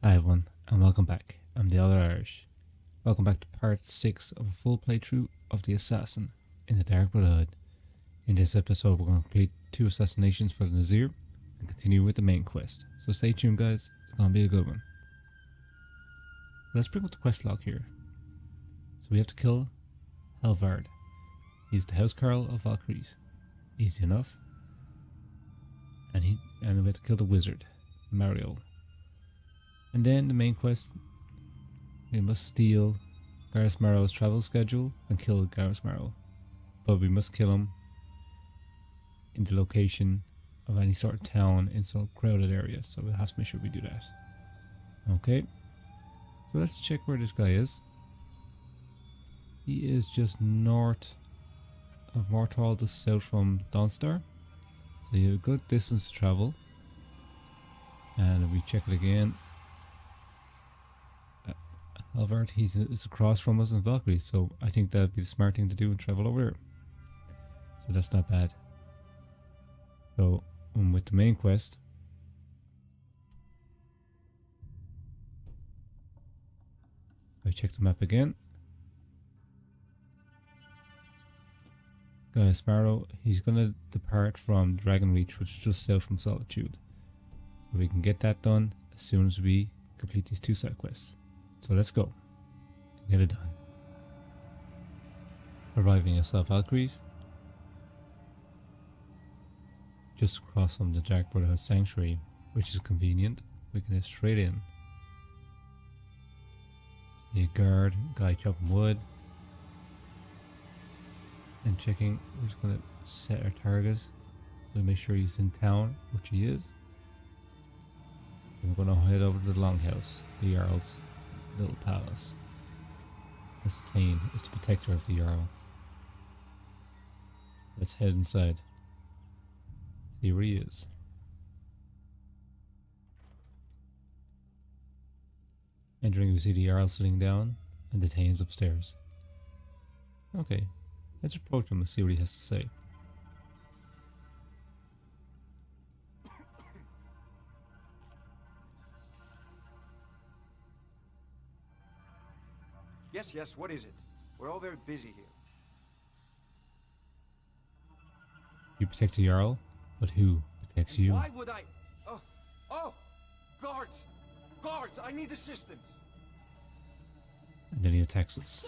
Hi everyone, and welcome back. I'm the Other Irish. Welcome back to part 6 of a full playthrough of The Assassin in the Dark Brotherhood. In this episode we're going to complete 2 assassinations for the Nazir and continue with the main quest. So stay tuned guys, it's going to be a good one. Let's bring up the quest log here. So we have to kill Helvard. He's the Housecarl of Valkyries. Easy enough. And we have to kill the wizard, Mariel. And then the main quest, we must steal Gareth Marrow's travel schedule and kill Gareth Marrow. But we must kill him in the location of any sort of town in some crowded area. So we'll have to make sure we do that. Okay. So let's check where this guy is. He is just north of Mortal, just south from Dawnstar. So you have a good distance to travel. And if we check it again, Alvard, he's across from us in Valkyrie, so I think that'd be the smart thing to do and travel over there. So that's not bad. So with the main quest, I check the map again. Guy Sparrow, he's gonna depart from Dragon Reach, which is just south from Solitude. So we can get that done as soon as we complete these 2 side quests. So let's go. Get it done. Arriving at South Valkyries. Just across from the Dark Brotherhood sanctuary, which is convenient. We can get straight in. See a guard, guy chopping wood. And checking, we're just going to set our target. So make sure he's in town, which he is. And we're going to head over to the Longhouse, the Jarl's little palace. Ascertain is the protector of the Jarl. Let's head inside. See where he is. Entering, we see the Jarl sitting down and Detain's upstairs. Okay, let's approach him and see what he has to say. Yes, what is it? We're all very busy here. You protect the Jarl, but who protects you? Why would I? Oh! Guards! Guards! I need assistance! And then he attacks us.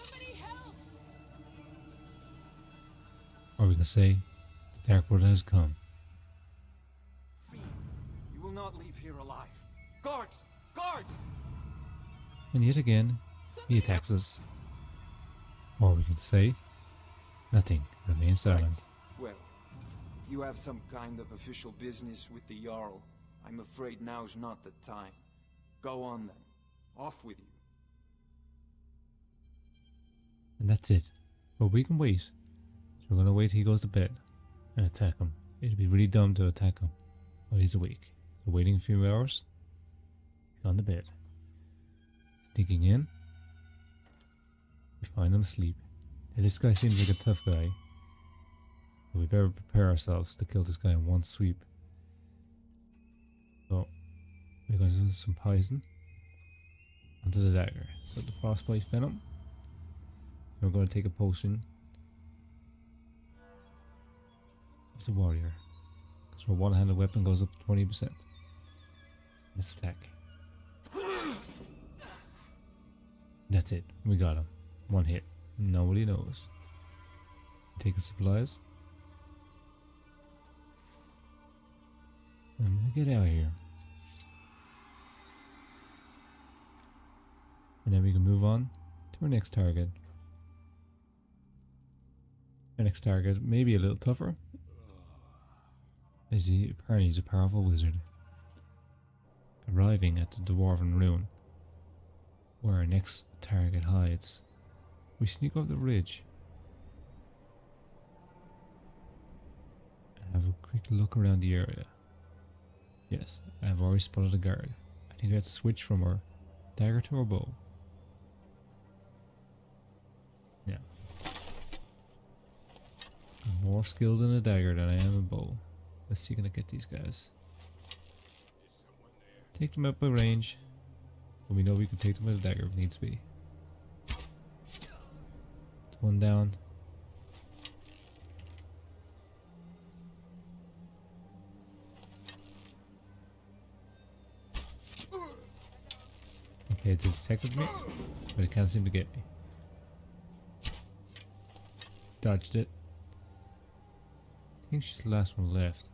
Or we can say, the Dark Brotherhood has come. Fiend, you will not leave here alive. Guards! Guards! And yet again, he attacks us. Or we can say, nothing, remain silent. Right. Well, if you have some kind of official business with the Jarl, I'm afraid now's not the time. Go on then. Off with you. And that's it. But we can wait. So we're gonna wait till he goes to bed and attack him. It'd be really dumb to attack him while he's awake. So waiting a few hours, he's on the bed. Sneaking in, we find him asleep. Now this guy seems like a tough guy. But we better prepare ourselves to kill this guy in one sweep. So we're going to do some poison onto the dagger. So the frostbite venom. We're going to take a potion of the warrior. Because our one-handed weapon goes up to 20%. Let's attack. That's it. We got him. One hit. Nobody knows. Take the supplies. I'm gonna get out of here. And then we can move on to our next target. Our next target may be a little tougher. As apparently he's a powerful wizard. Arriving at the Dwarven Ruin, where our next target hides, we sneak over the ridge and have a quick look around the area. Yes, I have already spotted a guard. I think I have to switch from our dagger to our bow. Now, I'm more skilled in a dagger than I am a bow. Let's see, can I get these guys? Take them out by range. But we know we can take them with a dagger if needs be. It's one down. Okay, it's detected me, but it can't seem to get me. Dodged it. I think she's the last one left.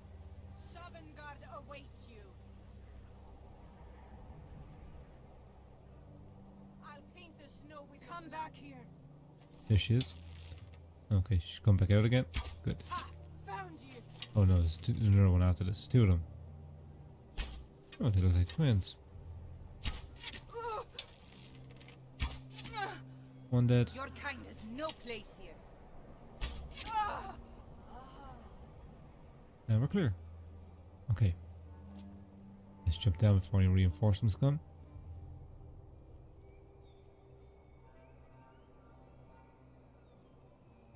Sovngarde awaits you. I'll paint the snow with come back here. There she is. Okay, she's come back out again. Good. Ah, found you. Oh no, there's another one after this. Two of them. Oh, they look like twins. One dead. Your kind has no place here. And we're clear. Okay. Let's jump down before any reinforcements come.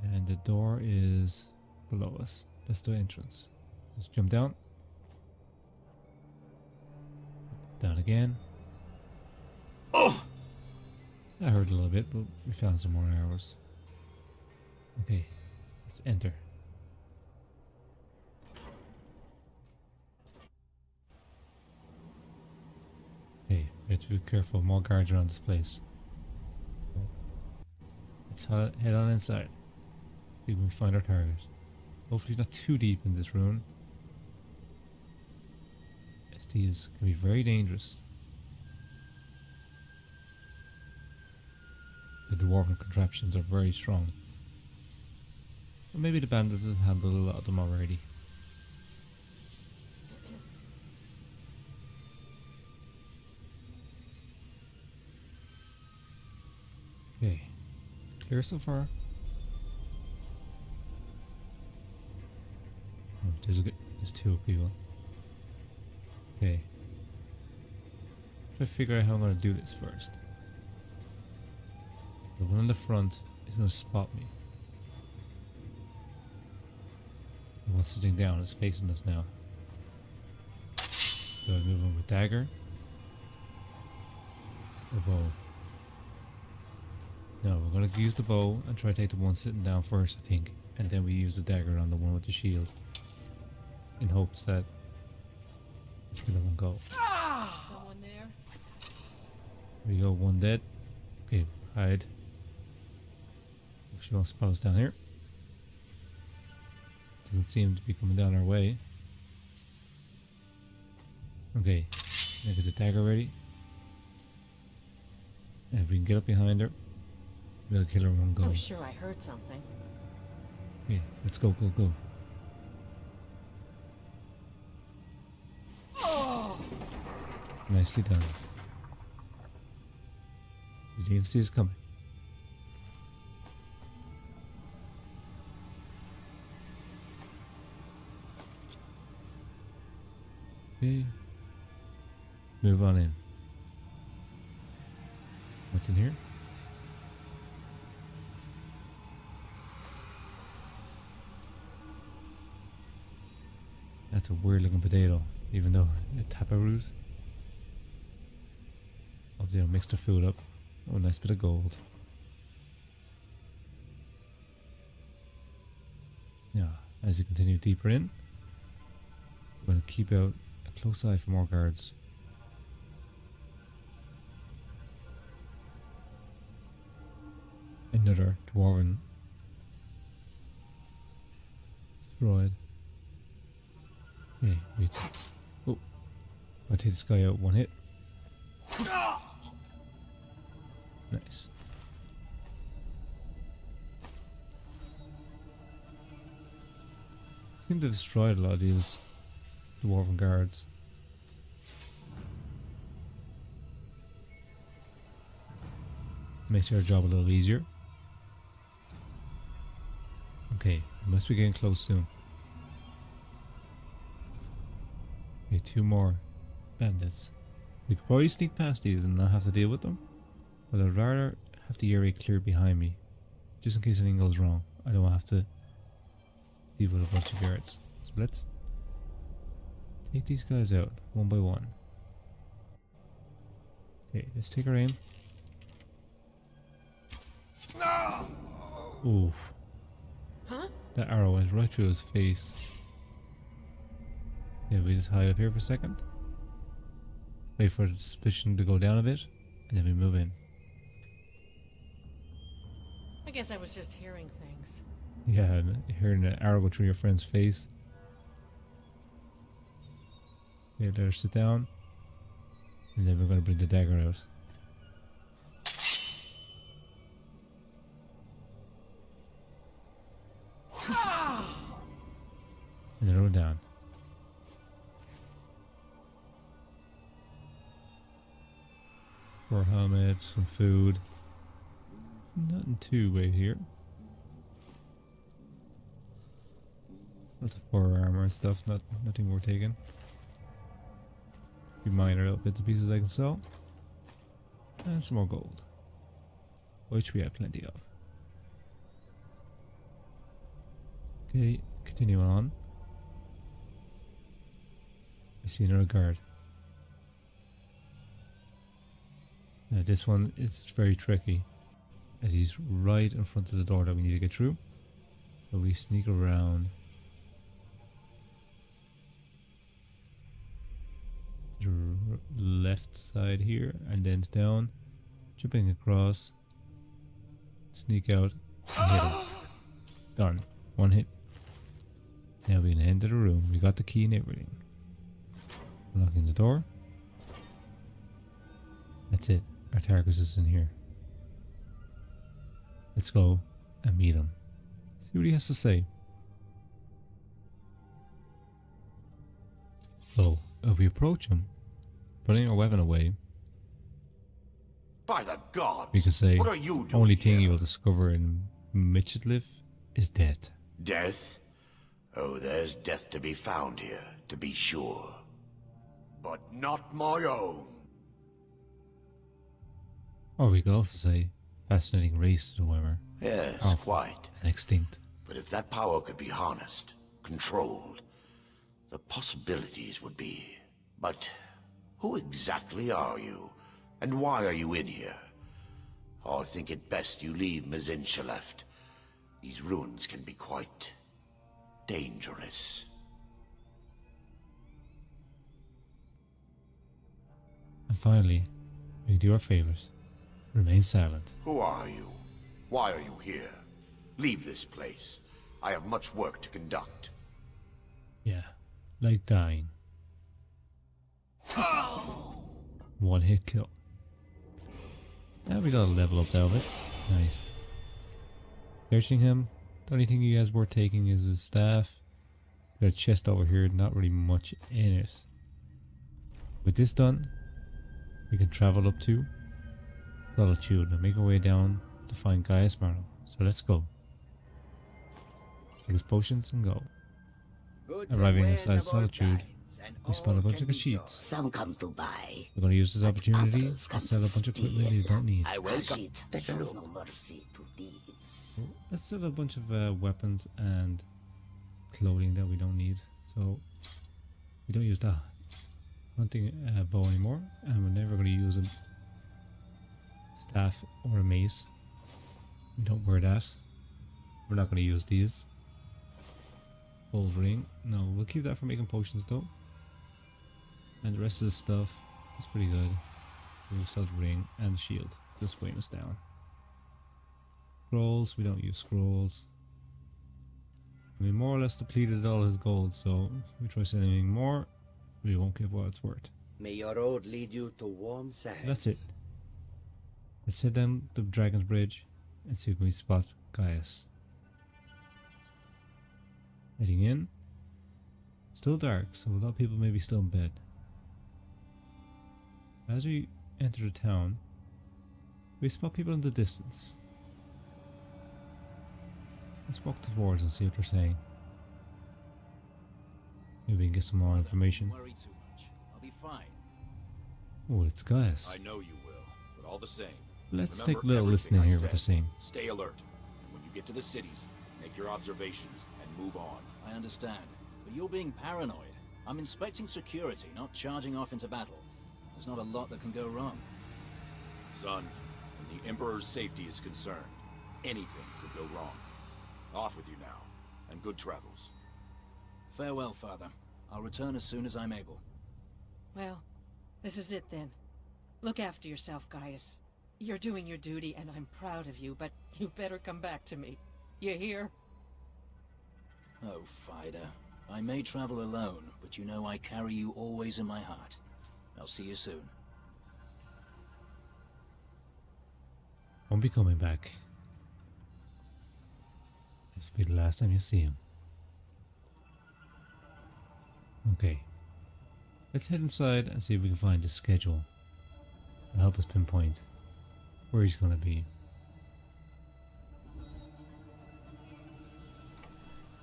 And the door is below us. That's the entrance. Let's jump down. Down again. Oh! That hurt a little bit, but we found some more arrows. Okay, let's enter. Okay, we have to be careful. More guards around this place. Let's head on inside. See if we can find our target. Hopefully it's not too deep in this ruin. STs can be very dangerous. The dwarven contraptions are very strong. Or maybe the bandits have handled a lot of them already. Okay. Clear so far. Oh, there's two people. Okay. Try to figure out how I'm going to do this first. The one in the front is going to spot me. The one sitting down is facing us now. Do I move him with dagger? Or bow? No, we're going to use the bow and try to take the one sitting down first, I think. And then we use the dagger on the one with the shield. In hopes that the killer won't go. Someone there? There we go, one dead. Okay, hide. If she won't spot us down here. Doesn't seem to be coming down our way. Okay, now get the dagger ready. And if we can get up behind her, we'll kill her in one go. I'm sure I heard something. Okay, let's go, go, go. Nicely done. You didn't even see us coming. Okay. Move on in. What's in here? That's a weird looking potato, even though a taparoot. Oh, they don't mix their food up. Oh, nice bit of gold. Yeah, as you continue deeper in, we're going to keep out a close eye for more guards. Another dwarven destroyed. Okay, wait. Oh, I'll take this guy out one hit. Nice. Seem to have destroyed a lot of these dwarven guards. Makes our job a little easier. Okay, we must be getting close soon. Okay, two more bandits. We could probably sneak past these and not have to deal with them. But I'd rather have the area clear behind me. Just in case anything goes wrong. I don't have to deal with a bunch of guards. So let's take these guys out one by one. Okay, let's take our aim. Oof. Huh? That arrow went right through his face. Yeah, we just hide up here for a second. Wait for the suspicion to go down a bit, and then we move in. I guess I was just hearing things. Yeah, and hearing the arrow go through your friend's face. Okay, let her sit down. And then we're going to bring the dagger out. And then throw it down. More helmet, some food. Nothing too great here. Lots of power armor and stuff, nothing worth taking. A few minor little bits and pieces I can sell. And some more gold. Which we have plenty of. Okay, continue on. I see another guard. Now this one is very tricky, as he's right in front of the door that we need to get through. So we sneak around to the left side here and then down, jumping across, sneak out, and hit him. Done. One hit. Now we can head to the room. We got the key and everything. Unlocking the door. That's it. Artarchus is in here. Let's go and meet him. See what he has to say. So, if we approach him, putting our weapon away, By the gods, we can say, what are you doing only thing here? you'll discover in Mitchitliff is death. Death? Oh, there's death to be found here, to be sure. But not my own. Or we could also say, fascinating race, however, Yes, powerful quite. and extinct. But if that power could be harnessed, controlled, the possibilities would be... But who exactly are you? And why are you in here? I think it best you leave Mazincha left. These ruins can be quite... dangerous. And finally, we do our favors. Remain silent. Who are you? Why are you here? Leave this place. I have much work to conduct. Yeah, like dying. One hit kill. Now we got a level up Velvet. Nice. Searching him. The only thing he has worth taking is his staff. Got a chest over here, not really much in it. With this done, we can travel up to Solitude and make our way down to find Gaius Marlow. So let's go. Take his potions and go. Arriving inside Solitude, we spot a bunch of sheets. Some come to buy. We're going to use this opportunity Others to come sell a to bunch of steal. equipment you don't need. I welcome. Shows no mercy to thieves. Let's sell a bunch of weapons and clothing that we don't need. So we don't use the hunting bow anymore, and we're never going to use a staff or a mace. We don't wear that. We're not going to use these. Gold ring. No, we'll keep that for making potions though. And the rest of the stuff is pretty good. We'll sell the ring and the shield, just weighing us down. Scrolls, we don't use scrolls. We more or less depleted all his gold, so if we try selling anything more, we won't get what it's worth. May your road lead you to warm sands. That's it. Let's head down the Dragon's Bridge and see if we spot Gaius. Heading in. Still dark, so a lot of people may be still in bed. As we enter the town, we spot people in the distance. Let's walk towards and see what they're saying. Maybe we can get some more information. Don't worry too much. I'll be fine. Oh, it's Gaius. I know you will, but all the same. Let's remember take a little everything listening I here said. what they're saying. Stay alert. And when you get to the cities, make your observations and move on. I understand, but you're being paranoid. I'm inspecting security, not charging off into battle. There's not a lot that can go wrong. Son, when the Emperor's safety is concerned, anything could go wrong. Off with you now, and good travels. Farewell, Father. I'll return as soon as I'm able. Well, this is it then. Look after yourself, Gaius. You're doing your duty, and I'm proud of you, but you better come back to me. You hear? Oh, Fida. I may travel alone, but you know I carry you always in my heart. I'll see you soon. Won't be coming back. This will be the last time you see him. Okay. Let's head inside and see if we can find the schedule. It'll help us pinpoint where he's going to be.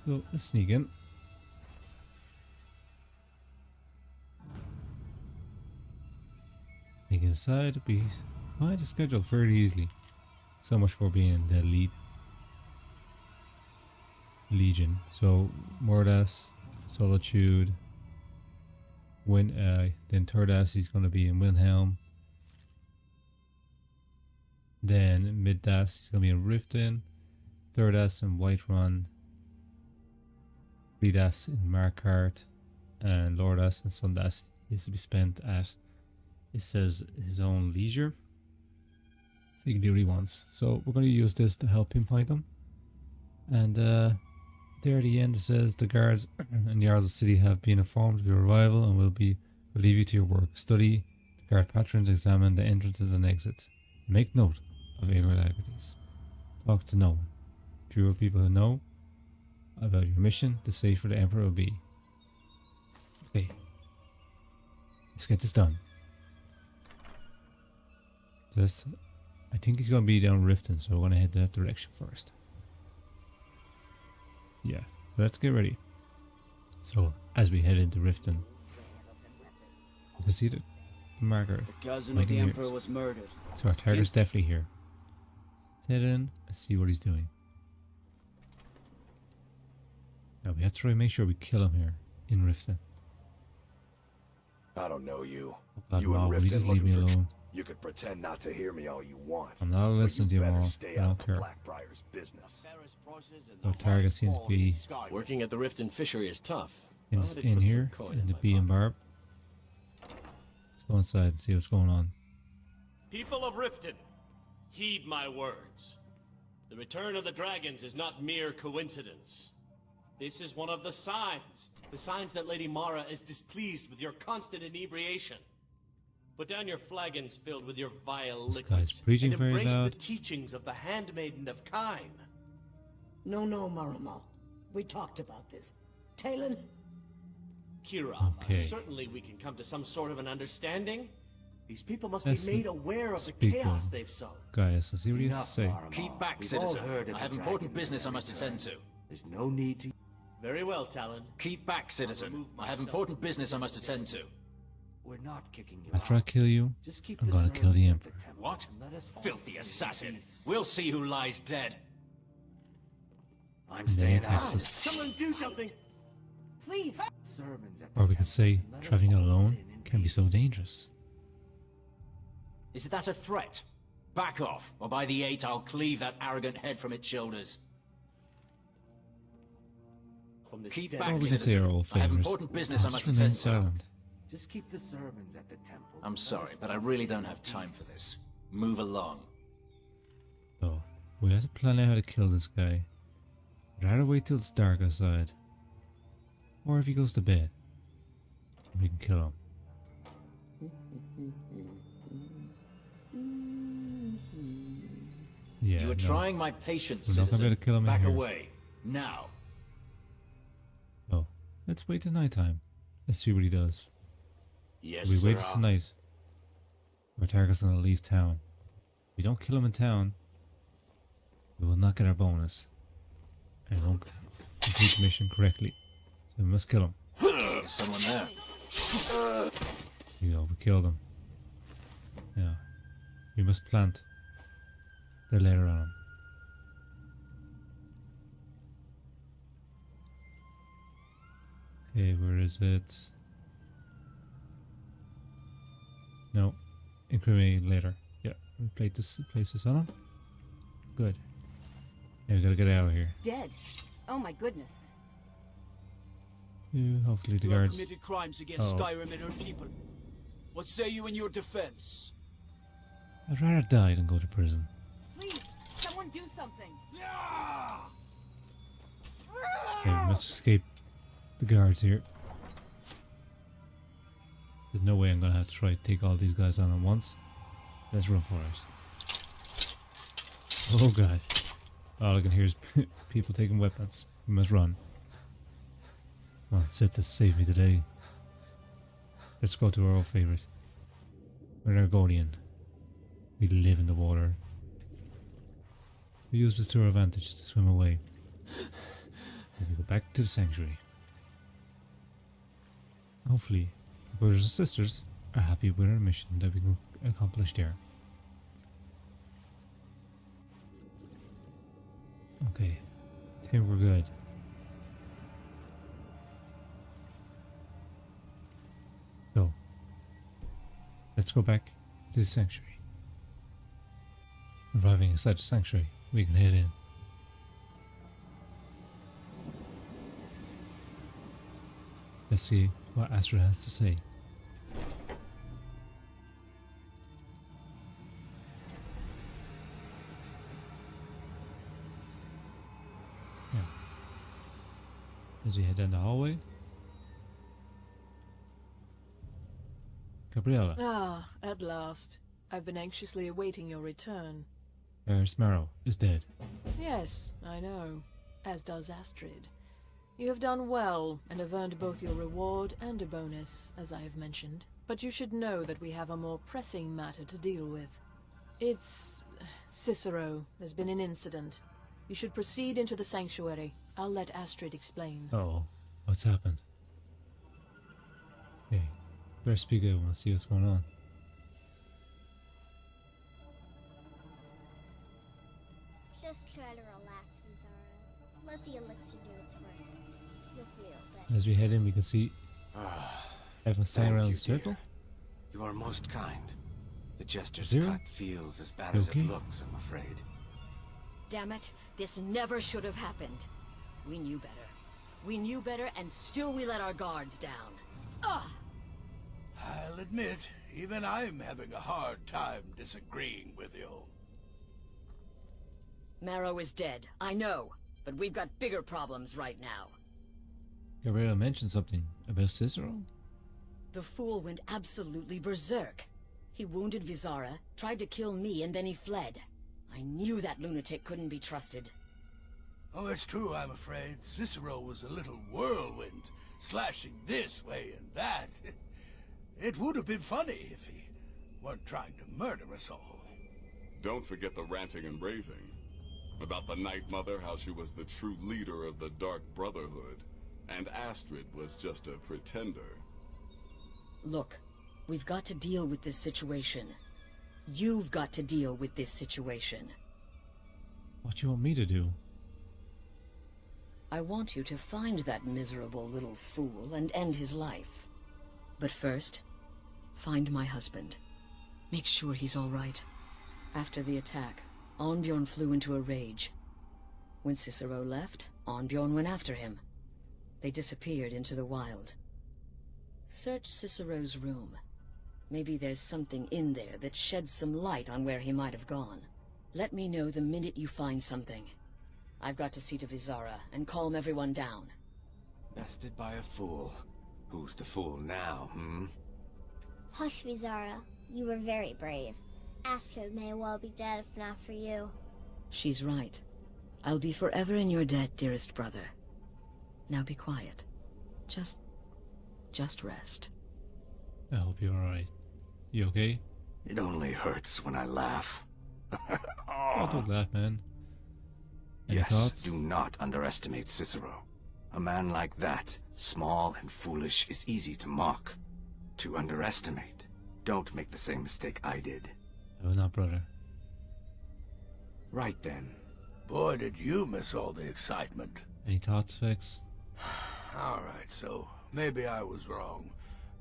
So let's sneak in. Sneaking inside, we find the schedule fairly easily. So much for being the elite legion. So Mordas, Solitude, then third ass he's going to be in Wilhelm. Then mid das he's going to be in Riften. Third ass in Whiterun. Lead ass in Markarth. And Lord ass and Sundas is to be spent at, it says, his own leisure. So he can do what he wants. So we're going to use this to help pinpoint them. And there at the end it says the guards in the Jarls of the city have been informed of your arrival and will leave you to your work. Study the guard patrons, examine the entrances and exits. Make note of irregularities. Talk to no one. Fewer people who know about your mission, the safer the Emperor will be. Okay. Let's get this done. I think he's going to be down Riften, so we're going to head that direction first. Yeah, let's get ready. So, as we head into Riften, you can see the marker. The cousin of the Emperor was murdered. So our target's definitely here. Let's head in and see what he's doing. Now we have to try and make sure we kill him here in Riften. I don't know you. Oh God, You wow, and will you Riften just leave me looking for alone? You could pretend not to hear me all you want. I'm not listening to you, Mom. Stay I out don't of care. Blackbriar's business. Our target seems to be Working at the Riften fishery is tough. in here, in the bee and barb. Let's go inside and see what's going on. People of Riften, heed my words. The return of the dragons is not mere coincidence. This is one of the signs that Lady Mara is displeased with your constant inebriation. Put down your flagons filled with your vile This liquids, guy's preaching and very embrace loud. the teachings of the Handmaiden of Kain. No, Maramal. We talked about this. Talon? Kira, Okay. certainly we can come to some sort of an understanding. These people must Let's be made aware of the speak chaos well. they've sown. Guys, let's see what he has to say. Keep back, We've all citizen. heard of I the have important dragons business I and must their attend to. return. There's no need to... Very well, Talon. Keep back, citizen. I have important business I must attend to. We're not kicking you After I out. kill you, Just keep I'm the gonna kill the servants at Emperor. temple What? and let us all Filthy sing in assassin. peace. We'll see who lies dead. I'm And then he staying attacks out. us. Someone do something! Please! Sermons at the Or we could temple say, and let us traveling all alone sin in can be so peace. dangerous. Is that a threat? Back off, or by the 8 I'll cleave that arrogant head from its shoulders. From this Keep dead back, Or we can say citizen. our old I have favors. important business I Just must remain attend to. silent. Just keep the sermons at the temple. I'm and let sorry, us but I all really sing don't in have time for peace. this. Move along. So, we have to plan out how to kill this guy. I'd rather wait till it's dark outside. Or if he goes to bed, we can kill him. Yeah, You are no. trying my patience, We're not gonna be citizen. able to kill him in Back here. away. Now. Oh, let's wait till nighttime. Let's see what he does. Yes, We wait sir. tonight. Our target's gonna leave town. If we don't kill him in town, we will not get our bonus. And won't complete the mission correctly. So we must kill him. There's someone there. Here we go, we killed him. Yeah. We must plant the letter on him. Okay, where is it? No. Incriminate later. Yeah, we place this on him. Good. Yeah, we gotta get out of here. Dead. Oh my goodness. Yeah, hopefully the You have guards. committed crimes against Uh-oh. Skyrim and her people. What say you in your defense? I'd rather die than go to prison. Please, someone do something. Okay, we must escape the guards here. There's no way I'm gonna have to try to take all these guys on at once. Let's run for it. Oh god. All I can hear is people taking weapons. We must run. Come on, Sith to save me today. Let's go to our old favourite. We're an Argonian. We live in the water. We use this to our advantage to swim away. Then we go back to the sanctuary. Hopefully, our brothers and sisters are happy with our mission that we can accomplish there. Okay, I think we're good. So, let's go back to the sanctuary. Arriving inside the sanctuary, we can head in. Let's see what Astrid has to say. Yeah. As we head down the hallway. Gabriella, Ah, at last. I've been anxiously awaiting your return. Marrow is dead. Yes, I know. As does Astrid. You have done well, and have earned both your reward and a bonus, as I have mentioned. But you should know that we have a more pressing matter to deal with. It's... Cicero. There's been an incident. You should proceed into the sanctuary. I'll let Astrid explain. Uh-oh. What's happened? Okay. Better speak up and see what's going on. Just try to relax, Vizara. Let the elixir do its work. You'll feel better. As we head in, we can see everyone standing around the Thank you, circle. dear. You are most kind. The jester's Zero? cut feels as bad You as okay? it looks, I'm afraid. Damn it, this never should have happened. We knew better. We knew better, and still we let our guards down. Ugh! I'll admit, even I'm having a hard time disagreeing with you. Marrow is dead, I know, but we've got bigger problems right now. Gabriella mentioned something about Cicero. The fool went absolutely berserk. He wounded Vizara, tried to kill me, and then he fled. I knew that lunatic couldn't be trusted. Oh, it's true, I'm afraid. Cicero was a little whirlwind, slashing this way and that. It would have been funny if he weren't trying to murder us all. Don't forget the ranting and raving. About the Night Mother, how she was the true leader of the Dark Brotherhood, and Astrid was just a pretender. Look, we've got to deal with this situation. You've got to deal with this situation. What do you want me to do? I want you to find that miserable little fool and end his life. But first, find my husband. Make sure he's all right. After the attack, Arnbjorn flew into a rage. When Cicero left, Arnbjorn went after him. They disappeared into the wild. Search Cicero's room. Maybe there's something in there that sheds some light on where he might have gone. Let me know the minute you find something. I've got to see to Vizara and calm everyone down. Bested by a fool. Who's the fool now, Hush, Vizara. You were very brave. Astrid may well be dead if not for you. She's right. I'll be forever in your debt, dearest brother. Now be quiet. Just rest. I hope you're alright. You okay? It only hurts when I laugh. Oh, don't laugh, man. Any Yes, thoughts? do not underestimate Cicero. A man like that, small and foolish, is easy to mock. To underestimate. Don't make the same mistake I did. I will not, brother. Right then. Boy, did you miss all the excitement. Any thoughts, Vex? Alright, so maybe I was wrong.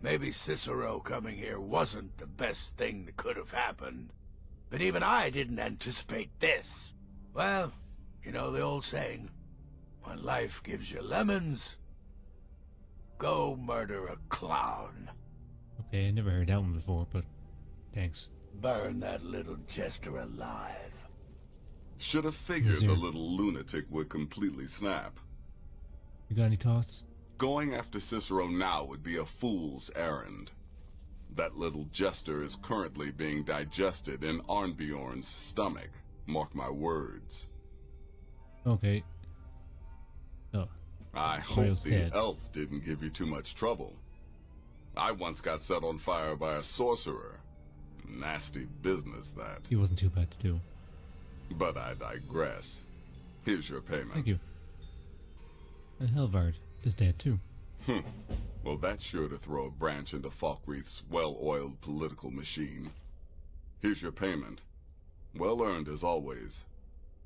Maybe Cicero coming here wasn't the best thing that could have happened. But even I didn't anticipate this. Well, you know the old saying, when life gives you lemons, go murder a clown. Okay, I never heard that one before, but thanks. Burn that little jester alive. Should have figured the little lunatic would completely snap. You got any thoughts? Going after Cicero now would be a fool's errand. That little jester is currently being digested in Arnbjorn's stomach. Mark my words. Okay. Oh. I hope the elf didn't give you too much trouble. I once got set on fire by a sorcerer. Nasty business, that. He wasn't too bad to do. But I digress. Here's your payment. Thank you. And Helvard is dead too. Well, that's sure to throw a branch into Falkreath's well-oiled political machine. Here's your payment. Well earned as always.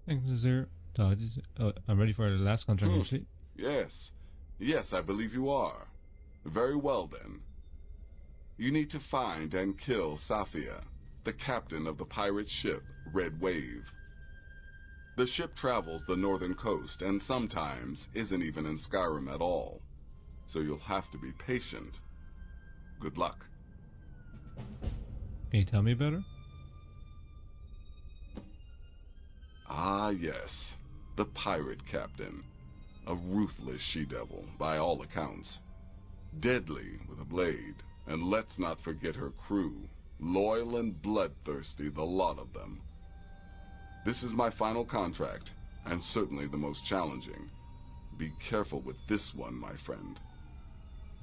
Thank you, sir. I'm ready for the last contract, actually. Yes. Yes, I believe you are. Very well, then. You need to find and kill Safia, the captain of the pirate ship Red Wave. The ship travels the northern coast and sometimes isn't even in Skyrim at all. So you'll have to be patient. Good luck. Can you tell me about her? Ah, yes. The pirate captain. A ruthless she-devil, by all accounts. Deadly with a blade. And let's not forget her crew. Loyal and bloodthirsty, the lot of them. This is my final contract, and certainly the most challenging. Be careful with this one, my friend.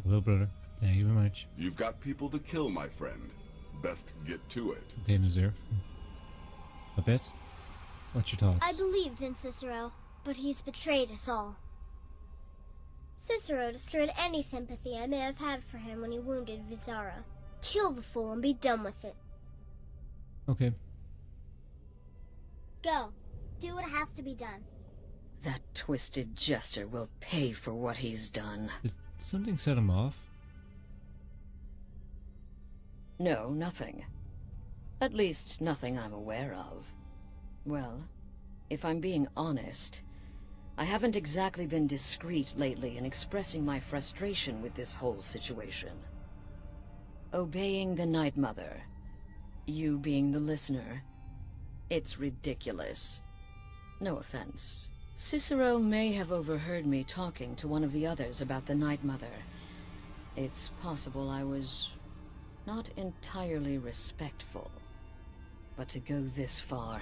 I will, brother. Thank you very much. You've got people to kill, my friend. Best get to it. Okay, Nazir. A bit? What's your thoughts? I believed in Cicero, but he's betrayed us all. Cicero destroyed any sympathy I may have had for him when he wounded Vizara. Kill the fool and be done with it. Okay. Go. Do what has to be done. That twisted jester will pay for what he's done. Did something set him off? No, nothing. At least, nothing I'm aware of. Well, if I'm being honest, I haven't exactly been discreet lately in expressing my frustration with this whole situation. Obeying the Night Mother, you being the listener, it's ridiculous. No offense. Cicero may have overheard me talking to one of the others about the Night Mother. It's possible I was not entirely respectful. But to go this far,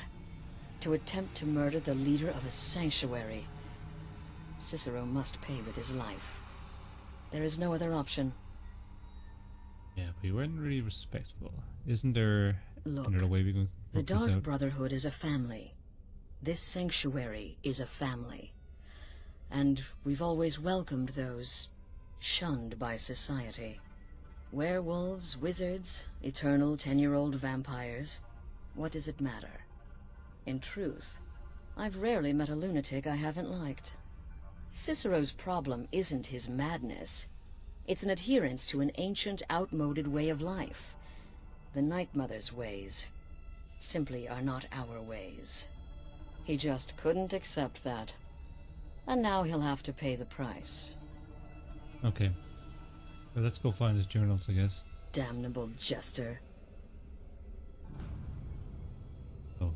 to attempt to murder the leader of a sanctuary, Cicero must pay with his life. There is no other option. Yeah, but you weren't really respectful. Isn't there another way we can The work this Dark out? Brotherhood is a family. This sanctuary is a family. And we've always welcomed those shunned by society. Werewolves, wizards, eternal 10-year-old vampires. What does it matter? In truth, I've rarely met a lunatic I haven't liked. Cicero's problem isn't his madness. It's an adherence to an ancient, outmoded way of life. The Night Mother's ways simply are not our ways. He just couldn't accept that. And now he'll have to pay the price. Okay. Well, let's go find his journals, I guess. Damnable jester. Oh.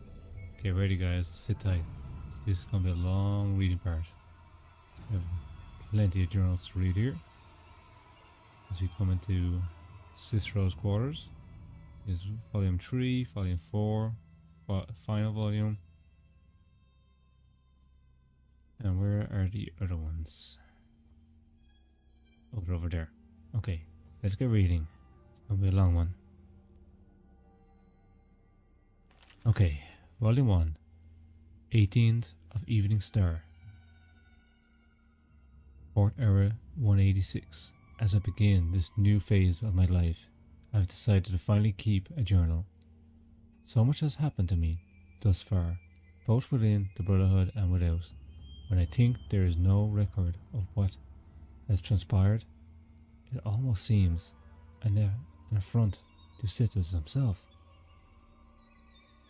Okay, ready guys. Sit tight. This is going to be a long reading part. We have plenty of journals to read here. As we come into Cicero's quarters. Is volume 3, volume 4, final volume. And where are the other ones? Oh, they're over there. Okay, let's get reading. It's gonna be a long one. Okay, volume 1. 18th of Evening Star. Port Era 186. As I begin this new phase of my life, I've decided to finally keep a journal. So much has happened to me thus far, both within the Brotherhood and without. When I think there is no record of what has transpired, it almost seems an affront to Citus himself.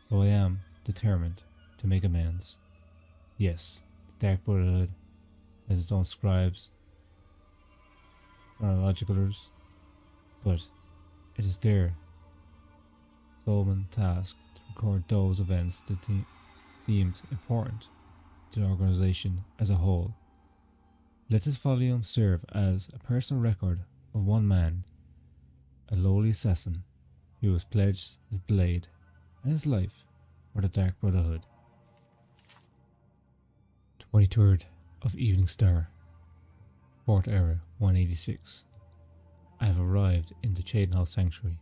So I am determined to make amends. Yes, the Dark Brotherhood has its own scribes, chronologicalers, but it is their solemn task to record those events that deemed important to the organization as a whole. Let this volume serve as a personal record of one man, a lowly assassin who has pledged his blade and his life for the Dark Brotherhood. 23rd of Evening Star, 4th Era 186. I have arrived in the Cheydinhal Sanctuary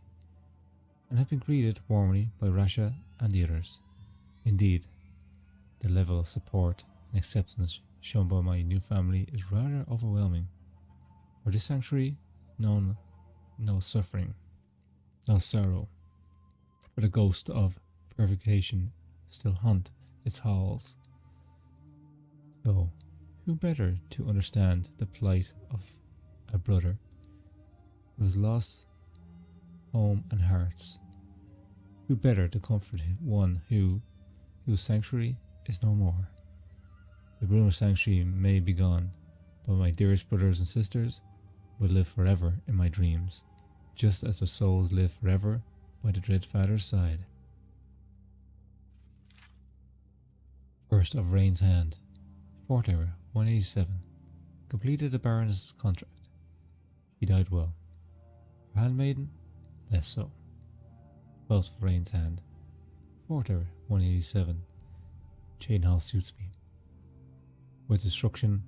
and have been greeted warmly by Rasha and the others. Indeed, the level of support and acceptance shown by my new family is rather overwhelming. For this sanctuary, no suffering, no sorrow, for the ghost of purification still haunt its halls. So, who better to understand the plight of a brother who has lost home and hearts? Who better to comfort one whose sanctuary is no more? The Bruno Sanctuary may be gone, but my dearest brothers and sisters will live forever in my dreams, just as their souls live forever by the Dread Father's side. First of Rain's Hand, 4th Era 187. Completed the Baroness' contract. She died well. Her handmaiden, less so. 12th of Rain's Hand, 4th Era 187. Cheydinhal suits me. With destruction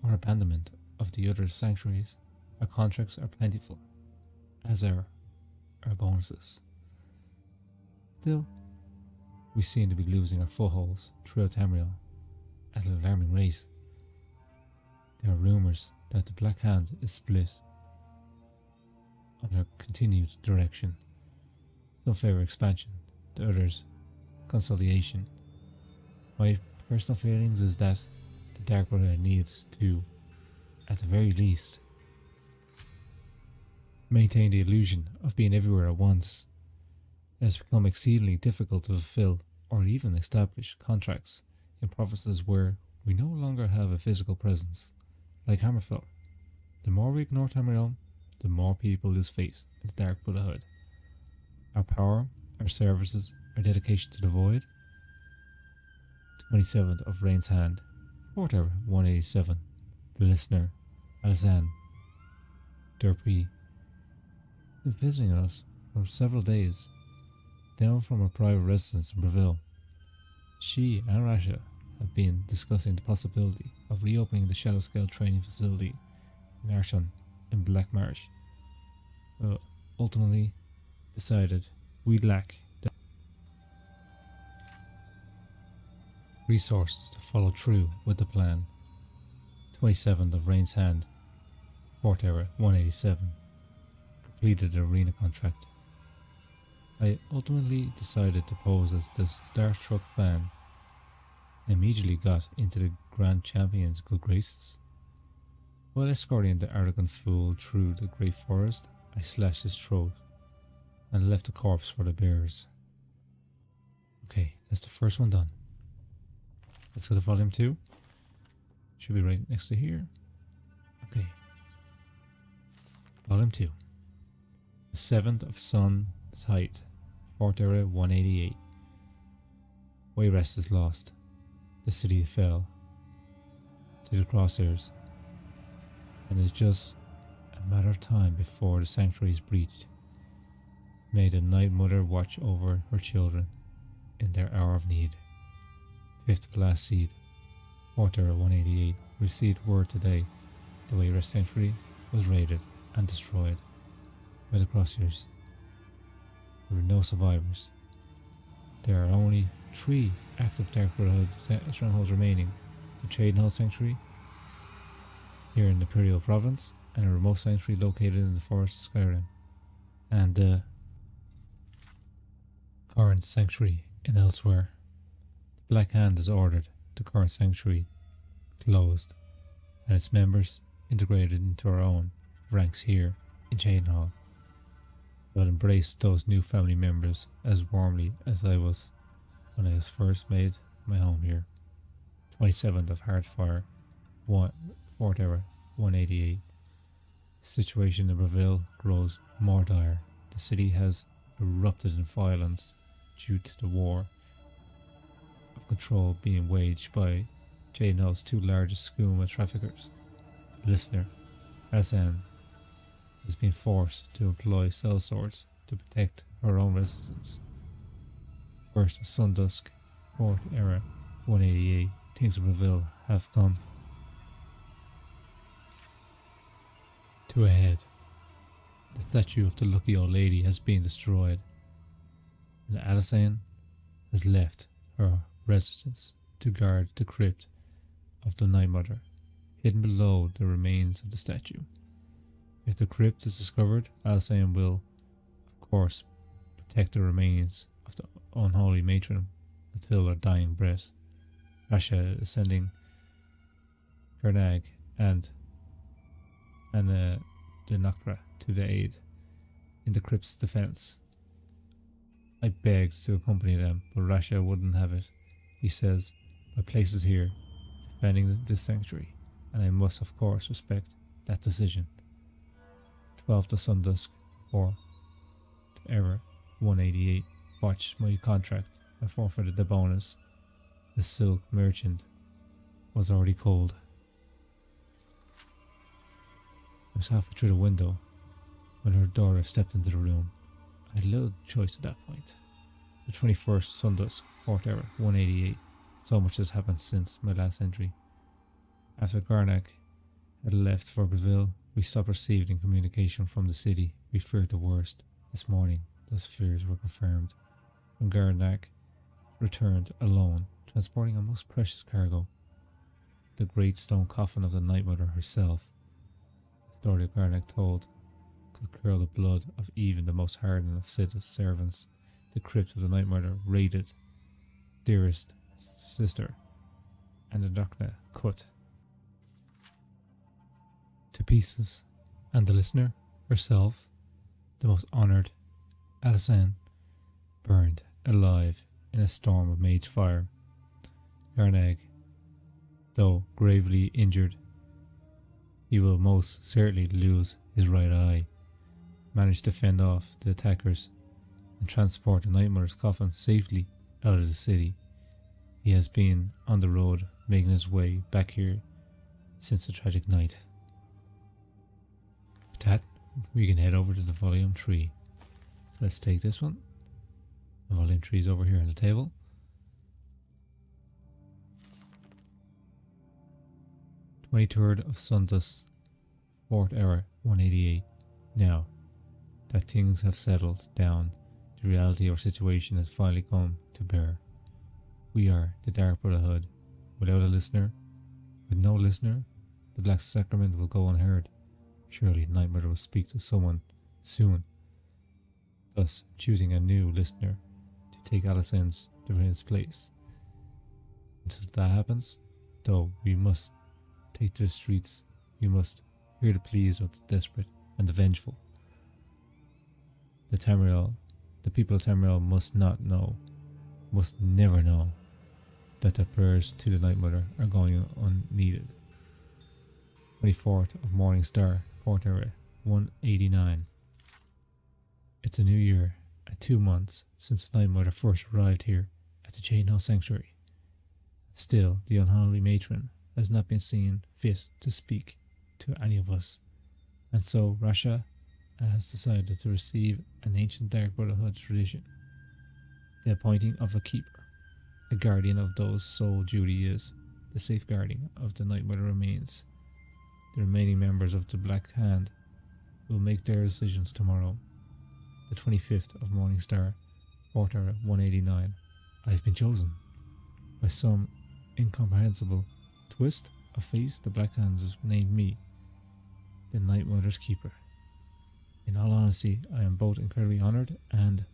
or abandonment of the other sanctuaries, our contracts are plentiful, as are our bonuses. Still, we seem to be losing our footholds throughout Tamriel at an alarming rate. There are rumours that the Black Hand is split on our continued direction. Some favour expansion, the others consolidation. My personal feelings is that the Dark Brotherhood needs to, at the very least, maintain the illusion of being everywhere at once. It has become exceedingly difficult to fulfill or even establish contracts in provinces where we no longer have a physical presence, like Hammerfell. The more we ignore Tamriel, the more people lose faith in the Dark Brotherhood. Our power, our services, our dedication to the Void. 27th of Rain's Hand, 4th Era 187. The listener, Alzan Durpee, been visiting us for several days, down from her private residence in Breville. She and Rasha have been discussing the possibility of reopening the Shadowscale training facility in Arshon in Black Marsh, but ultimately decided we lack the resources to follow through with the plan. 27th of Rain's Hand, 4th Era 187. Completed the arena contract. I ultimately decided to pose as this Dark Truck fan and immediately got into the Grand Champion's good graces. While escorting the arrogant fool through the great forest, I slashed his throat and left the corpse for the bears. Okay, that's the first one done. Let's go to volume 2. Should be right next to here. Okay. Volume 2. The 7th of Sun's Height, 4th Era 188. Wayrest is lost. The city fell to the crosshairs, and it's just a matter of time before the sanctuary is breached. May the Night Mother watch over her children in their hour of need. 5th Glass Seed, 4th Era 188. Received word today the Wayrest Sanctuary was raided and destroyed by the crosshairs. There were no survivors. There are only 3 active Dark Brotherhood strongholds remaining: the Cheydinhal Sanctuary here in the Imperial Province, and a remote sanctuary located in the forest of Skyrim, and the current sanctuary in elsewhere. The Black Hand has ordered the current sanctuary closed and its members integrated into our own ranks here in Cheydinhal. But embraced those new family members as warmly as I was when I was first made my home here. 27th of Heartfire, 4th Era, 188. The situation in Breville grows more dire. The city has erupted in violence due to the war of control being waged by Jaden's two largest scum of traffickers. The listener, Alsan, has been forced to employ sellswords to protect her own residents. First of Sundusk, 4th Era, 188. Things in Breville have come to a head. The statue of the lucky old lady has been destroyed, and Alsan has left her residence to guard the crypt of the Night Mother, hidden below the remains of the statue. If the crypt is discovered, Alsan will, of course, protect the remains of the unholy matron until her dying breath. Rasha is sending Gernag and the Nakra to the aid in the crypt's defense. I begged to accompany them, but Rasha wouldn't have it. He says, my place is here, defending this sanctuary, and I must of course respect that decision. 12th of Sundusk, 4th Era, 188. Botched my contract. I forfeited the bonus. The silk merchant was already cold. I was halfway through the window when her daughter stepped into the room. I had little choice at that point. The 21st Sundusk, 4th Era, 188. So much has happened since my last entry. After Garnak had left for Breville, we stopped receiving communication from the city. We feared the worst. This morning, those fears were confirmed when Garnak returned alone, transporting a most precious cargo, the great stone coffin of the Night Mother herself. The story that Garnak told could curl the blood of even the most hardened of Sid's servants. The crypt of the Night Mother raided, dearest sister, and the Darkna cut to pieces, and the listener herself, the most honoured Alsan, burned alive in a storm of mage fire. Garnag, though gravely injured, he will most certainly lose his right eye, managed to fend off the attackers and transport the Night Mother's coffin safely out of the city. He has been on the road making his way back here since the tragic night. With that, we can head over to the volume 3. So let's take this one. The volume 3 is over here on the table. "23rd of Sundusk, 4th Era, 188. Now that things have settled down, the reality of our situation has finally come to bear. We are the Dark Brotherhood. Without a listener, with no listener, the Black Sacrament will go unheard. Surely the Night Mother will speak to someone soon, thus choosing a new listener to take Alsan's place. Until that happens, though, we must take to the streets. We must hear the pleas of the desperate and the vengeful. The people of Tamriel must not know, must never know, that their prayers to the Night Mother are going unneeded." 24th of Morning Star, 4th Era, 189. It's a new year and 2 months since the Night Mother first arrived here at the Chainhouse Sanctuary. Still, the unholy matron has not been seen fit to speak to any of us, and so Rasha has decided to receive an ancient Dark Brotherhood tradition, the appointing of a keeper, a guardian of those sole duty is the safeguarding of the Night Mother remains. The remaining members of the Black Hand will make their decisions tomorrow. The 25th of Morning Star, 4th Era, 189. I have been chosen. By some incomprehensible twist of fate, the Black Hand has named me the Night Mother's keeper. In all honesty, I am both incredibly honoured and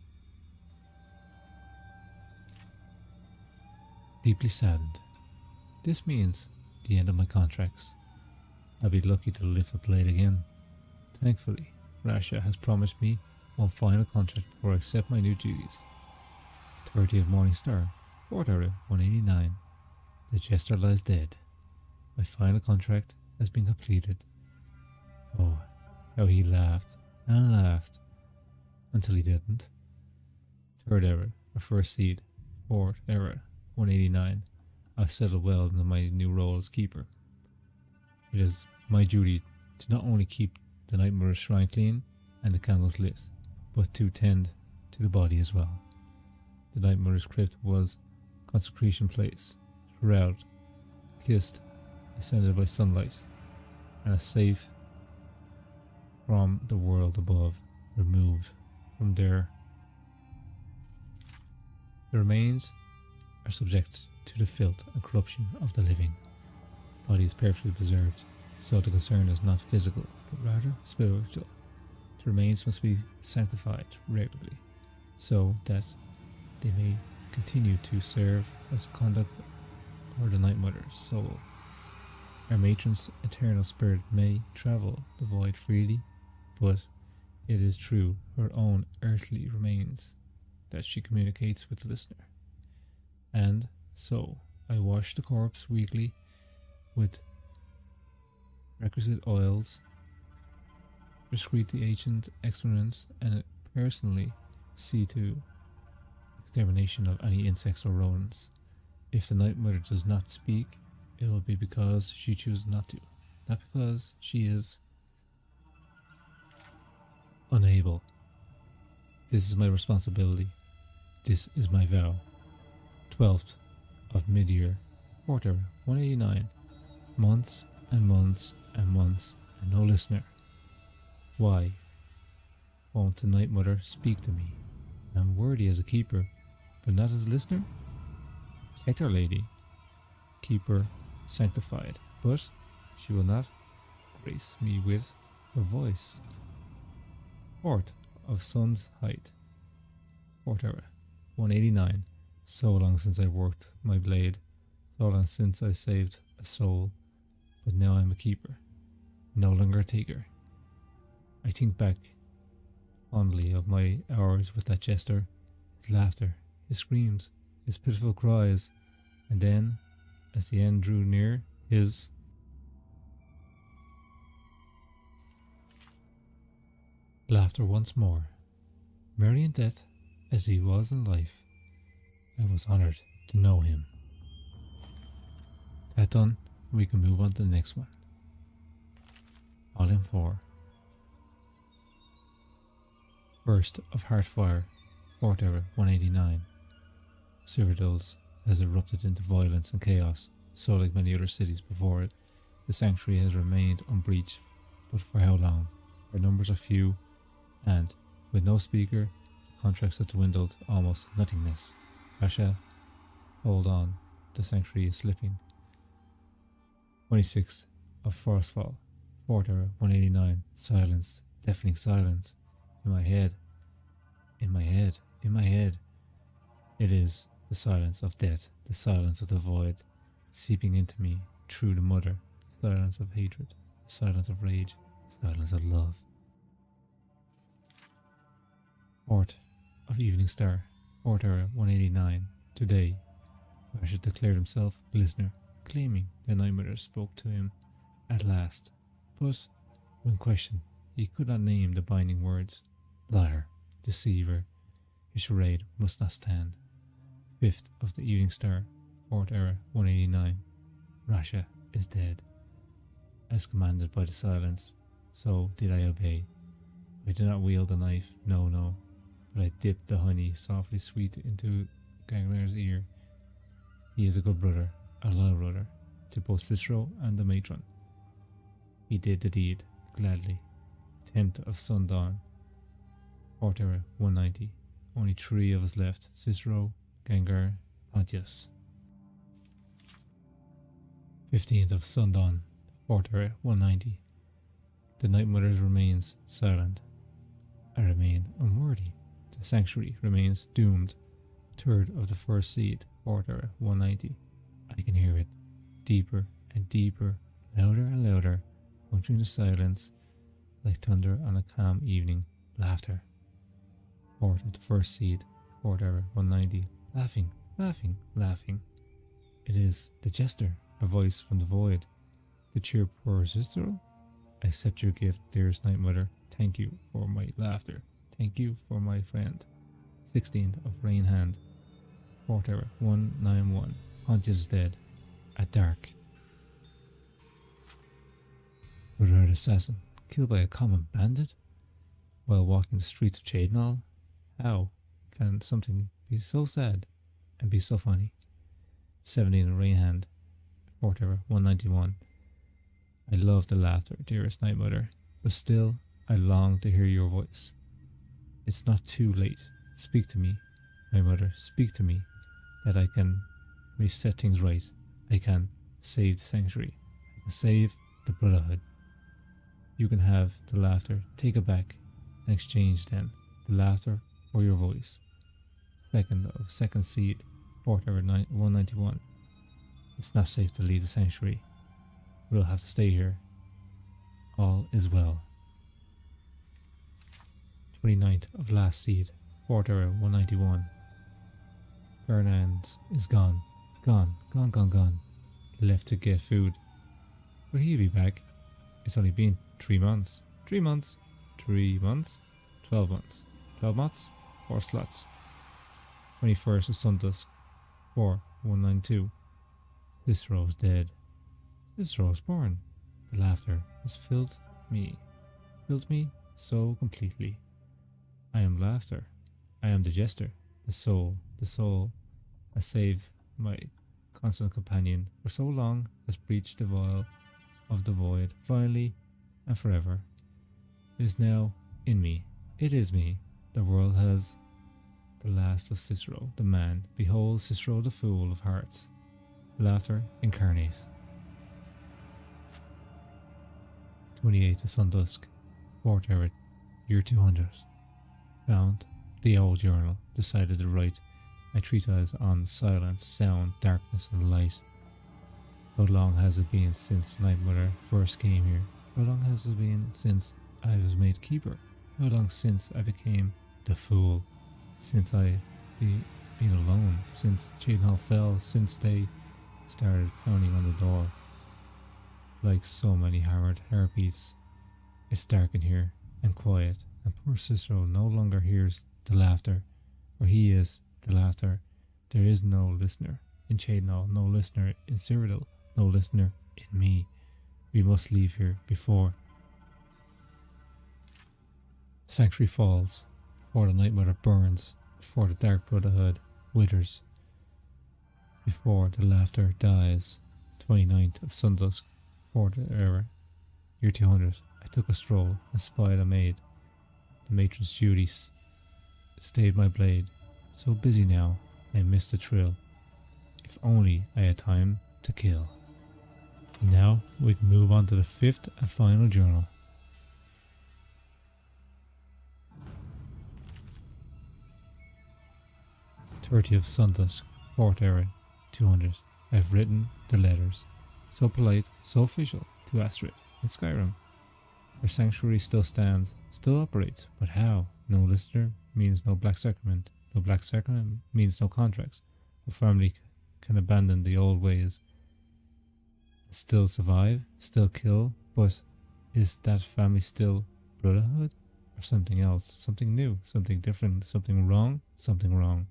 deeply saddened. This means the end of my contracts. I'll be lucky to lift the blade again. Thankfully, Rasha has promised me one final contract before I accept my new duties. 30th Morning Star, Port Era 189. The Jester lies dead. My final contract has been completed. Oh, how he laughed and laughed until he didn't. Third Era, a first seed. Port Era 189. I've settled well into my new role as keeper. It is my duty to not only keep the Night Mother's shrine clean and the candles lit, but to tend to the body as well. The Night Mother's crypt was consecration place throughout, kissed, ascended by sunlight, and a safe from the world above, removed from there. The remains are subject to the filth and corruption of the living. Body is perfectly preserved, so the concern is not physical, but rather spiritual. The remains must be sanctified regularly, so that they may continue to serve as conduct for the Night Mother's soul. Our matron's eternal spirit may travel the void freely, but it is through her own earthly remains that she communicates with the listener. And so I wash the corpse weekly with requisite oils, excrete the ancient excrements, and personally see to extermination of any insects or rodents. If the Night Mother does not speak, it will be because she chooses not to, not because she is unable. This is my responsibility. This is my vow. 12th of mid-year, Port Era 189. Months and months and months, and no listener. Why won't the Night Mother speak to me? I'm worthy as a keeper, but not as a listener? Protect Our Lady. Keep her sanctified, but she will not grace me with her voice. Port of Sun's Height, Port Era 189. So long since I worked my blade, so long since I saved a soul, but now I'm a keeper, no longer a taker. I think back fondly of my hours with that jester, his laughter, his screams, his pitiful cries, and then, as the end drew near, his laughter once more. Merry in death as he was in life, I was honoured to know him. That done, we can move on to the next one. Volume 4. First of Heartfire, Port Era 189. Cyrodiil's has erupted into violence and chaos, so like many other cities before it, the sanctuary has remained unbreached, but for how long? Our numbers are few, and, with no speaker, the contracts have dwindled to almost nothingness. Rasha, hold on, the sanctuary is slipping. 26th of Frostfall, Port Era 189, silenced, deafening silence. In my head, in my head, in my head. It is the silence of death, the silence of the void, seeping into me through the mother, the silence of hatred, the silence of rage, the silence of love. Port of Evening Star, Port Era 189. Today, Rasha declared himself the listener, claiming the Night Mother spoke to him at last. But, when questioned, he could not name the binding words. Liar, deceiver, his charade must not stand. 5th of the Evening Star, Port Era 189. Rasha is dead. As commanded by the silence, so did I obey. I did not wield the knife, no, but I dipped the honey softly sweet into Gangler's ear. He is a good brother, a loyal brother, to both Cicero and the matron. He did the deed, gladly. 10th of Sundawn, Port Era 190. Only 3 of us left, Cicero, Gengar, Pontius. 15th of Sundawn, Port Era 190. The Night Mother's remains silent. I remain unworthy. The sanctuary remains doomed. 3rd of the first seed, Port Era 190. I can hear it, deeper and deeper, louder and louder, puncturing the silence like thunder on a calm evening. Laughter. 4th of the first seed, Port Era 190. Laughing, laughing, laughing. It is the jester, a voice from the void. To cheer poor Cicero? I accept your gift, dearest Night Mother. Thank you for my laughter. Thank you for my friend. 16th of Rain Hand. 4th Hour 191. Pontius is dead. At dark. Brotherhood Assassin. Killed by a common bandit? While walking the streets of Cheydinal? How can something be so sad and be so funny? 17 of Rain Hand. 4th Hour 191. I love the laughter, dearest Night Mother, but still I long to hear your voice. It's not too late. Speak to me, my mother, speak to me, that I may set things right. I can save the sanctuary. I can save the Brotherhood. You can have the laughter, take it back, and exchange then the laughter for your voice. 2nd of Second Seed, 4th Hour 191. It's not safe to leave the sanctuary. We'll have to stay here. All is well. 29th of Last Seed, 4th Hour 191. Fernand is gone. Gone. Left to get food. But he'll be back. It's only been 3 months. 3 months. 3 months. 12 months. 12 months. 4 slots. 21st of Sundusk, 4192. Cicero is dead. Cicero is born. The laughter has filled me so completely. I am laughter. I am the jester, the soul. I save my constant companion for so long has breached the veil of the void, finally and forever. It is now in me. It is me. The world has the last of Cicero, the man. Behold Cicero, the fool of hearts. Laughter incarnate. 28th of Sundusk, 4th Hour, year 200. Found the old journal. Decided to write my treatise on silence, sound, darkness, and light. How long has it been since Night Mother first came here? How long has it been since I was made keeper? How long since I became the fool? Since I been alone? Since Cheydinal fell? Since they started pounding on the door? Like so many hammered heartbeats, it's dark in here and quiet, and poor Cicero no longer hears the laughter, for he is the laughter. There is no listener in Cheydinal, no listener in Cyrodiil, no listener in me. We must leave here before Sanctuary falls, before the Night Mother burns, before the Dark Brotherhood withers, before the laughter dies. 29th of Sundusk, 4th Hour, year 200. I took a stroll and spied a maid. The matron's duty stayed my blade. So busy now, I missed the thrill. If only I had time to kill. And now we can move on to the 5th and final journal. '30th Sundusk, 4th Hour, 200. I've written the letters. So polite, so official, to Astrid in Skyrim. Her sanctuary still stands, still operates, but how? No listener means no Black Sacrament. No Black Sacrament means no contracts. A family can abandon the old ways, still survive, still kill, but is that family still Brotherhood? Or something else, something new, something different, something wrong? Something wrong.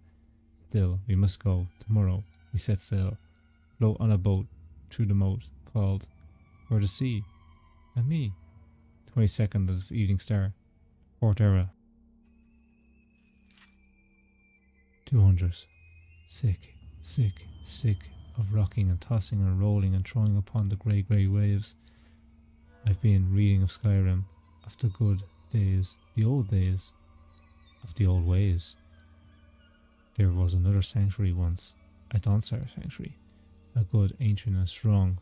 Still, we must go. Tomorrow, we set sail, float on a boat through the moat called Where the Sea, and me. 22nd of Evening Star, 4th Hour, 200. Sick of rocking and tossing and rolling and throwing upon the grey waves. I've been reading of Skyrim, of the good days, the old days, of the old ways. There was another sanctuary once, a Donsar sanctuary, a good, ancient and strong,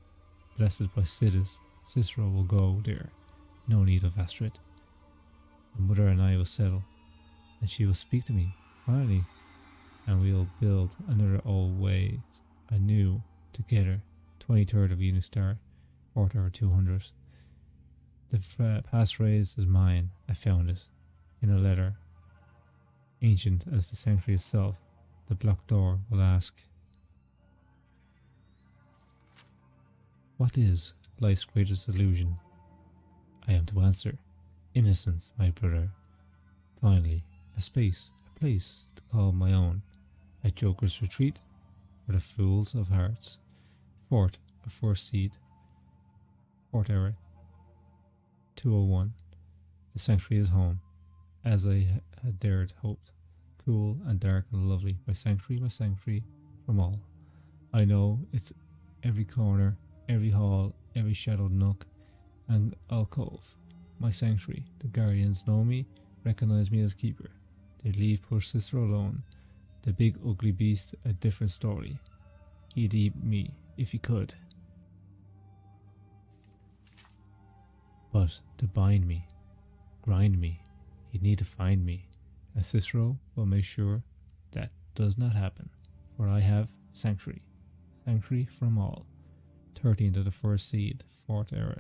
blessed by Sidis. Cicero will go there, no need of Astrid. My mother and I will settle, and she will speak to me, finally, and we'll build another old way, anew, together. 23rd of Evening Star, 4th Hour, 200. The passphrase is mine. I found it in a letter, ancient as the sanctuary itself. The blocked door will ask, what is life's greatest illusion? I am to answer, innocence, my brother. Finally, a space, a place to call my own. At Joker's retreat, for the fools of hearts. Fort of First Seed. Fort Era 201. The sanctuary is home, as I had dared hoped. Cool and dark and lovely, my sanctuary from all. I know it's every corner, every hall, every shadowed nook and alcove. My sanctuary. The guardians know me, recognize me as keeper. They leave poor Cicero alone. The big ugly beast, a different story. He'd eat me if he could. But to bind me, grind me, he'd need to find me. And Cicero will make sure that does not happen. For I have sanctuary. Sanctuary from all. 13th of the First Seed, Fort Era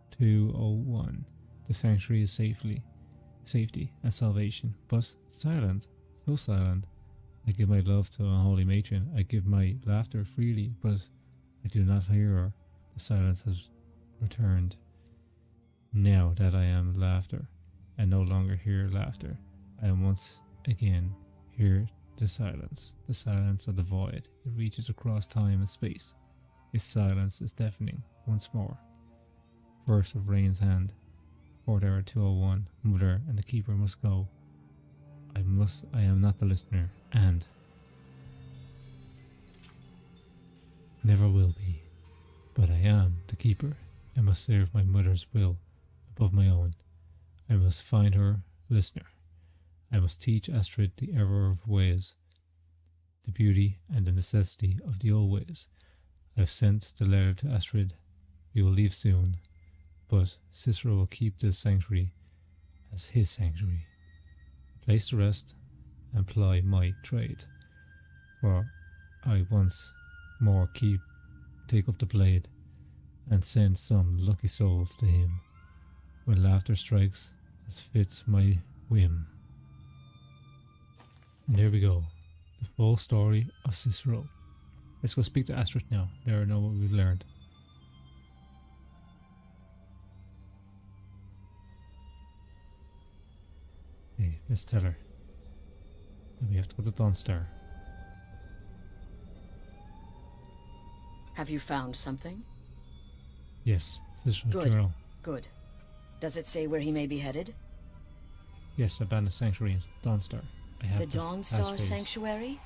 201. The sanctuary is safety and salvation, but silent, so silent. I give my love to a holy matron. I give my laughter freely, but I do not hear her. The silence has returned. Now that I am laughter, and no longer hear laughter, I am once again hear the silence of the void. It reaches across time and space. Its silence is deafening once more. Verse of Rain's hand. Fort Era 201. Mother and the keeper must go. I am not the listener, and never will be. But I am the keeper, and must serve my mother's will above my own. I must find her listener. I must teach Astrid the error of ways, the beauty and the necessity of the old ways. I have sent the letter to Astrid. We will leave soon, but Cicero will keep this sanctuary as his sanctuary, a place to rest and ply my trade. For I once more take up the blade and send some lucky souls to him when laughter strikes as fits my whim. And there we go, the full story of Cicero. Let's go speak to Astrid now. Let her know what we've learned. Okay, let's tell her. Then we have to go to Dawnstar. Have you found something? Yes, Cicero's Good. journal. Good. Does it say where he may be headed? Yes, abandoned sanctuary in Dawnstar. I have The Dawnstar passphrase. Sanctuary?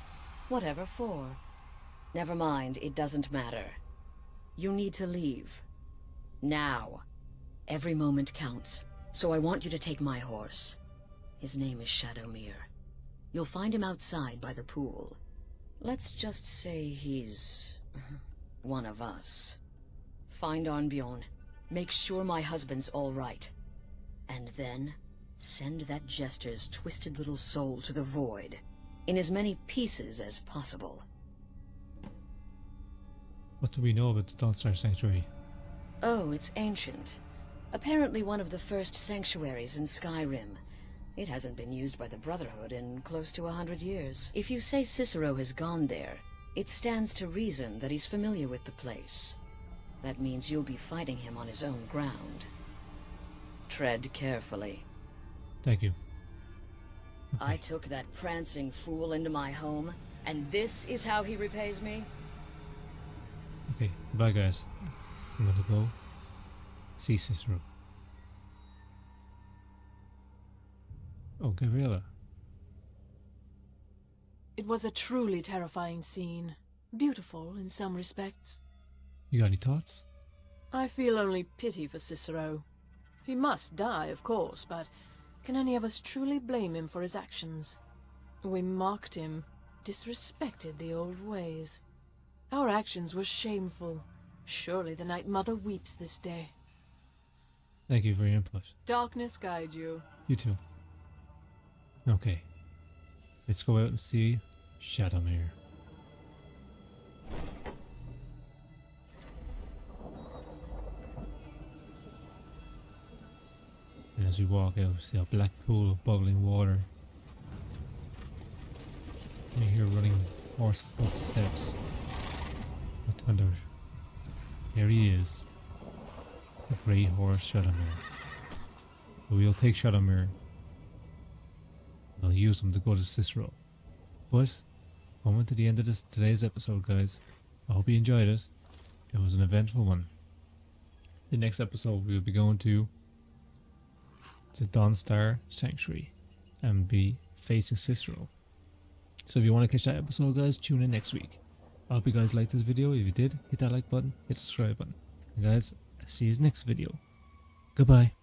Whatever for. Never mind, it doesn't matter. You need to leave. Now. Every moment counts, so I want you to take my horse. His name is Shadowmere. You'll find him outside by the pool. Let's just say he's one of us. Find Arnbjorn. Make sure my husband's all right. And then send that jester's twisted little soul to the void, in as many pieces as possible. What do we know about the Dawnstar Sanctuary? Oh, it's ancient. Apparently one of the first sanctuaries in Skyrim. It hasn't been used by the Brotherhood in close to 100 years. If you say Cicero has gone there, it stands to reason that he's familiar with the place. That means you'll be fighting him on his own ground. Tread carefully. Thank you. I took that prancing fool into my home, and this is how he repays me? Okay, bye guys. I'm gonna go see Cicero. Oh, Gabriella. It was a truly terrifying scene. Beautiful in some respects. You got any thoughts? I feel only pity for Cicero. He must die, of course, but can any of us truly blame him for his actions? We mocked him, disrespected the old ways. Our actions were shameful. Surely the Night Mother weeps this day. Thank you for your input. Darkness guide you. You too. Okay. Let's go out and see Shadowmere. And as we walk out, we see a black pool of bubbling water. You hear running horse footsteps. What thunder? There he is. The grey horse Shadowmere. We'll take Shadowmere. We'll use him to go to Cicero. But coming to the end of today's episode, guys. I hope you enjoyed it. It was an eventful one. The next episode we'll be going to Dawnstar Sanctuary and be facing Cicero. So if you want to catch that episode, guys, tune in next week. I hope you guys liked this video. If you did, hit that like button, hit the subscribe button. And guys, I'll see you next video. Goodbye.